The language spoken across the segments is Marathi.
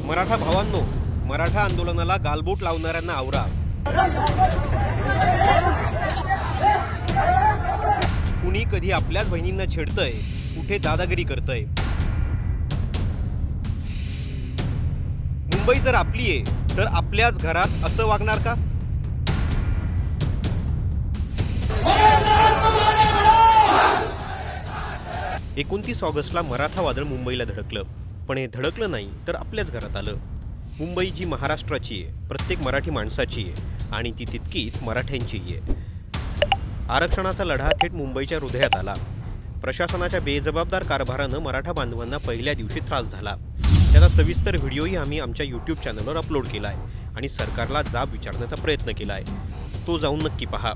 मराठा भावांनो, मराठा आंदोलनाला गालबोट लावणाऱ्यांना आवरा। कुणी कधी आपल्याच बहिणींना छेडतंय, कुठे दादागिरी करतंय। मुंबई जर आपली आहे तर आपल्याच घरात असं वागणार का? एकोणतीस ऑगस्टला मराठा वादळ मुंबईला धडकलं, पण हे धडकलं नाही तर आपल्याच घरात आलं। मुंबई जी महाराष्ट्राची आहे, प्रत्येक मराठी माणसाची आहे आणि ती तितकीच मराठ्यांचीही आहे। आरक्षणाचा लढा थेट मुंबईच्या हृदयात आला। प्रशासनाच्या बेजबाबदार कारभारानं मराठा बांधवांना पहिल्या दिवशी त्रास झाला। त्याचा सविस्तर व्हिडिओही आम्ही आमच्या यूट्यूब चॅनलवर अपलोड केला आहे आणि सरकारला जाब विचारण्याचा प्रयत्न केला आहे। तो जाऊन नक्की पहा।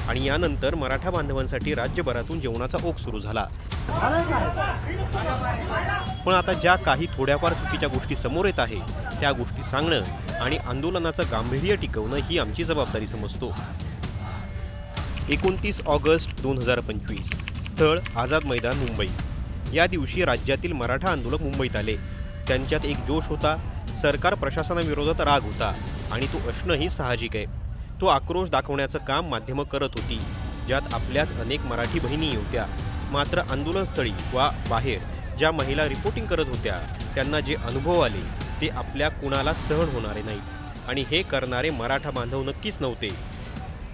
आणि यानंतर मराठा बांधवांसाठी राज्यभरातून जेवणाचा ओघ सुरू झाला। पण आता ज्या काही थोड्याफार चुकीच्या गोष्टी समोर येत आहे त्या गोष्टी सांगणं आणि आंदोलनाचं गांभीर्य टिकवणं ही आमची जबाबदारी समजतो। 29 ऑगस्ट 2025, स्थळ आझाद मैदान मुंबई। या दिवशी राज्यातील मराठा आंदोलक मुंबईत आले। त्यांच्यात एक जोश होता, सरकार प्रशासनाविरोधात राग होता आणि तो असणंही साहजिक आहे। तो आक्रोश दाखवण्याचं काम माध्यमं करत होती, ज्यात आपल्याच अनेक मराठी बहिणी होत्या। मात्र आंदोलनस्थळी वा बाहेर ज्या महिला रिपोर्टिंग करत होत्या त्यांना जे अनुभव आले ते आपल्या कुणाला सहन होणारे नाहीत आणि हे करणारे मराठा बांधव नक्कीच नव्हते।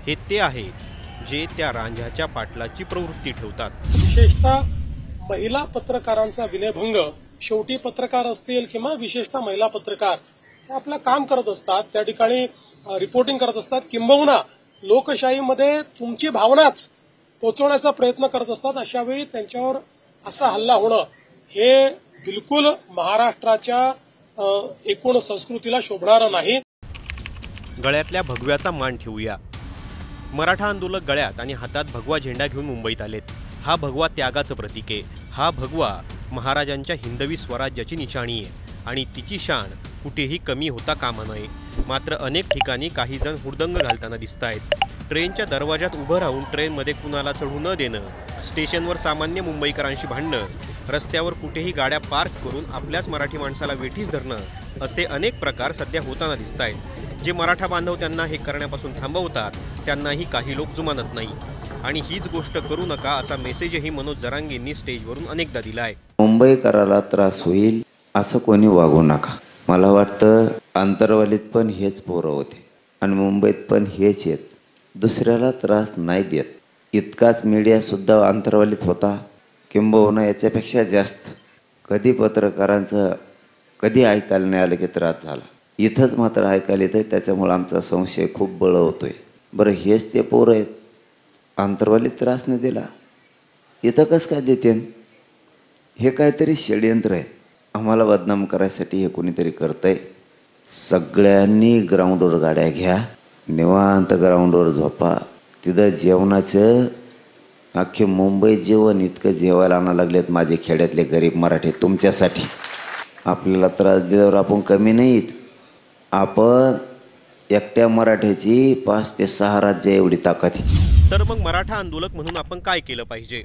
हे ते आहेत जे त्या रांझ्याच्या पाटलाची प्रवृत्ती ठेवतात। विशेषतः महिला पत्रकारांचा विनयभंग, शेवटी पत्रकार असतील किंवा विशेषतः महिला पत्रकार हे आपलं काम करत असतात, त्या ठिकाणी रिपोर्टिंग करत असतात, किंबहुना लोकशाहीमध्ये तुमची भावनाच पोचवण्याचा प्रयत्न करत असतात। अशा वेळी त्यांच्यावर असा हल्ला होणं हे बिलकुल महाराष्ट्राच्या एकूण संस्कृतीला शोभणारं नाही। गळ्यातल्या भगव्याचा मान ठेवूया। मराठा आंदोलक गळ्यात आणि हातात भगवा झेंडा घेऊन मुंबईत आलेत। हा भगवा त्यागाचं प्रतीक आहे। हा भगवा महाराजांच्या हिंदवी स्वराज्याची निशाणी आहे आणि तिची शान कुठेही कमी होता कामा नये। मात्र अनेक ठिकाणी काही जण हुडदंग घालताना दिसत आहेत। ट्रेनच्या दरवाजात उभं राहून ट्रेनमध्ये कुणाला चढू न देणं, स्टेशनवर सामान्य मुंबईकरांशी भांडणं, रस्त्यावर कुठेही गाड्या पार्क करून आपल्याच मराठी माणसाला वेठीस धरणं, असे अनेक प्रकार सध्या होताना दिसत आहेत। जे मराठा बांधव त्यांना हे करण्यापासून थांबवतात त्यांनाही काही लोक जुमानत नाही आणि हीच गोष्ट करू नका असा मेसेजही मनोज जरांगेंनी स्टेजवरून अनेकदा दिलाय। मुंबईकराला त्रास होईल असं कोणी वागू नका। मला वाटतं आंतरवालीत पण हेच पोरं होते आणि मुंबईत पण हेच आहेत, दुसऱ्याला त्रास नाही देत। इतकाच मीडियासुद्धा आंतरवालीत होता, किंबहुना याच्यापेक्षा जास्त। कधी पत्रकारांचं कधी ऐकायला नाही आलं की त्रास झाला, इथंच मात्र ऐकायला येतं, त्याच्यामुळे आमचा संशय खूप बळवतोय। बरं, हेच ते पोरं आहेत, आंतरवालीत त्रास नाही दिला, इथं कसं काय देते? हे काहीतरी षडयंत्र आहे, आम्हाला बदनाम करायसाठी हे कोणीतरी करतंय। सगळ्यांनी ग्राउंडवर गाड्या घ्या, निवांत ग्राउंडवर झोपा। तिथं जेवणाचं अख्खे मुंबई जेवण इतकं जेवायला आणायला लागलेत माझे खेड्यातले गरीब मराठी तुमच्यासाठी। आपल्याला त्रास दिल्यावर आपण कमी नाहीत, आपण एकट्या मराठ्याची 5 ते 6 राज्य एवढी ताकद आहे। तर मग मराठा आंदोलक म्हणून आपण काय केलं पाहिजे?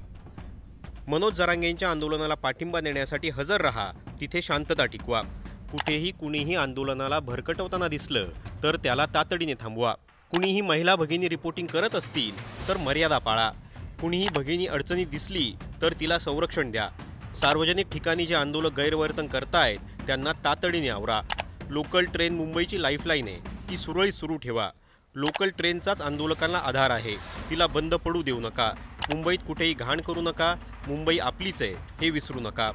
मनोज जरांगेंच्या आंदोलनाला पाठिंबा देण्यासाठी हजर राहा, तिथे शांतता टिकवा। कुठेही कुणीही आंदोलनाला भरकटवताना दिसलं तर त्याला तातडीने थांबवा। कुणीही महिला भगिनी रिपोर्टिंग करत असतील तर मर्यादा पाळा। कुणीही भगिनी अडचणीत दिसली तर तिला संरक्षण द्या। सार्वजनिक ठिकाणी जे आंदोलक गैरवर्तन करतायत त्यांना तातडीने आवरा। लोकल ट्रेन मुंबईची लाईफलाईन आहे, ती सुरळीत सुरू ठेवा। लोकल ट्रेनचाच आंदोलकांना आधार आहे, तिला बंद पडू देऊ नका। मुंबईत कुठेही घाण करू नका, मुंबई आपलीच आहे हे विसरू नका।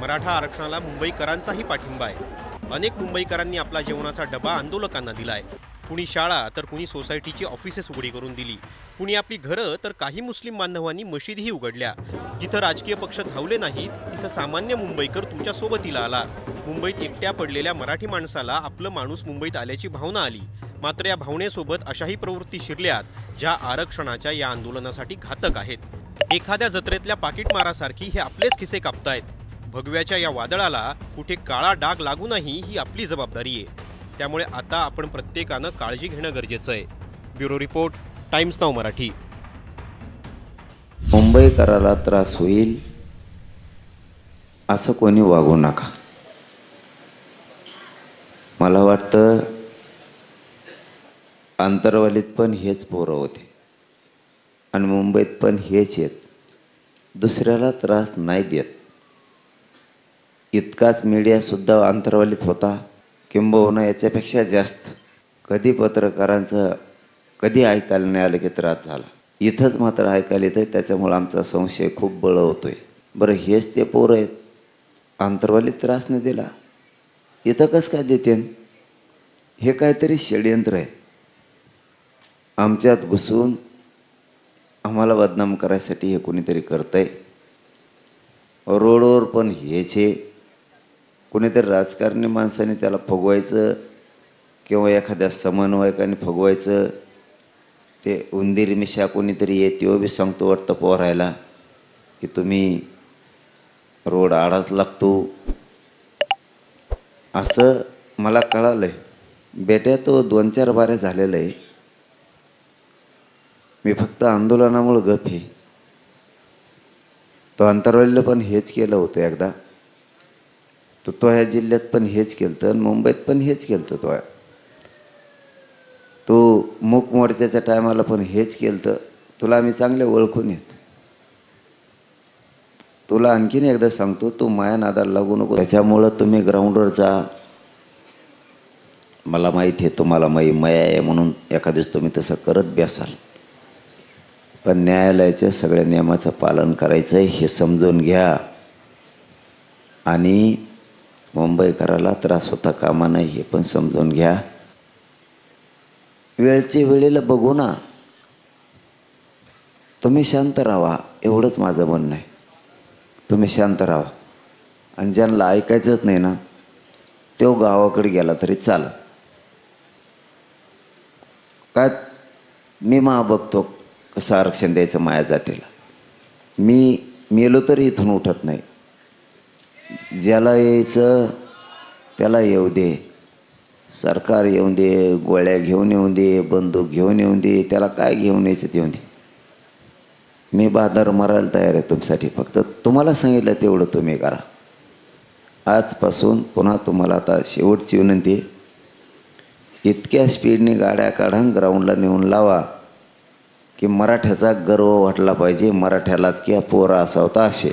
मराठा आरक्षणाला मुंबईकरांचाही पाठिंबा आहे। अनेक मुंबईकरांनी आपला जेवणाचा डबा आंदोलकांना दिलाय। कुणी शाळा तर कुणी सोसायटीची ऑफिसेस उघडी करून दिली, कुणी आपली घरं, तर काही मुस्लिम बांधवांनी मशिदीही उघडल्या। जिथं राजकीय पक्ष धावले नाहीत तिथं सामान्य मुंबईकर तुमच्या सोबतीला आला। मुंबईत एकट्या पडलेल्या मराठी माणसाला आपलं माणूस मुंबईत आल्याची भावना आली। मात्र या भावनेसोबत अशाही प्रवृत्ती शिरल्यात ज्या आरक्षणाच्या या आंदोलनासाठी घातक आहेत। एखाद्या जत्रेतल्या पाकिटमारासारखी हे आपलेच खिसे कापतायत। भगव्याच्या या वादळाला कुठे काळा डाग लागू नाही ही आपली जबाबदारी आहे। त्यामुळे आता आपण प्रत्येकानं काळजी घेणं गरजेचं आहे। Bureau report, Times Now Marathi. मुंबईकराला त्रास होईल असं कोणी वागू नका। मला वाटतं आंतरवालीत पण हेच पोरं होते आणि मुंबईत पण हेच आहेत. दुसऱ्याला त्रास नाही देत. इतकाच मीडियासुद्धा आंतरवालीत होता, किंबहुना याच्यापेक्षा जास्त. कधी पत्रकारांचं कधी ऐकायला नाही आलं की त्रास झाला. इथंच मात्र ऐकायला येतं, त्याच्यामुळं आमचा संशय खूप बळ होतोय. बरं, हेच ते पोरं आहेत, आंतरवालीत त्रास नाही दिला, इथं कसं काय देते? हे काहीतरी षड्यंत्र आहे. आमच्यात घुसून आम्हाला बदनाम करायसाठी हे कोणीतरी करतंय. रोडवर पण हेच आहे. कोणीतरी राजकारणी माणसाने त्याला फगवायचं किंवा एखाद्या समन्वयकाने फगवायचं. ते उंदीर मिशा कोणीतरी आहे, तो बी सांगतो वाटतं पोरायला की तुम्ही रोड आडाच लागतो. असं मला कळालं आहे. बेट्या, तो 2-4 बाऱ्या झालेलं आहे. मी फक्त आंदोलनामुळं गप आहे. तो आंतरवालीला पण हेच केलं होतं एकदा. तो ह्या जिल्ह्यात पण हेच केलं होतं आणि मुंबईत पण हेच केलं होतं. तो मूक मोर्चाच्या टायमाला पण हेच केलं होतं. तुला आम्ही चांगले ओळखून येत. तुला आणखीन एकदा सांगतो, तू माया नादाला लागू नको. त्याच्यामुळं तुम्ही ग्राउंडवर जा. मला माहिती आहे तुम्हाला माया आहे म्हणून एखाद्याच तुम्ही तसं करत बसाल. पण न्यायालयाच्या सगळ्या नियमाचं पालन करायचं आहे हे समजून घ्या. आणि मुंबईकराला त्रास होता कामा नाही हे पण समजून घ्या. वेळच्या वेळेला बघू ना. तुम्ही शांत राहा, एवढंच माझं म्हणणं आहे. तुम्ही शांत राहा. आणि ज्यांना ऐकायचंच नाही ना, तो गावाकडे गेला तरी चालत. काय मी बघतो कसं आरक्षण द्यायचं माया जातीला. मी मेलो तरी इथून उठत नाही. ज्याला यायचं त्याला येऊ दे. सरकार येऊन दे, गोळ्या घेऊन येऊन दे, बंदूक घेऊन येऊन दे, त्याला काय घेऊन यायचं ते येऊन दे. मी बहादर मरायला तयार आहे तुमच्यासाठी. फक्त तुम्हाला सांगितलं तेवढं तुम्ही करा. आजपासून पुन्हा तुम्हाला आता शेवटची विनंती, इतक्या स्पीडने गाड्या काढा, ग्राउंडला नेऊन लावा की मराठ्याचा गर्व वाटला पाहिजे. मराठ्यालाच की पोरा असा होता असे.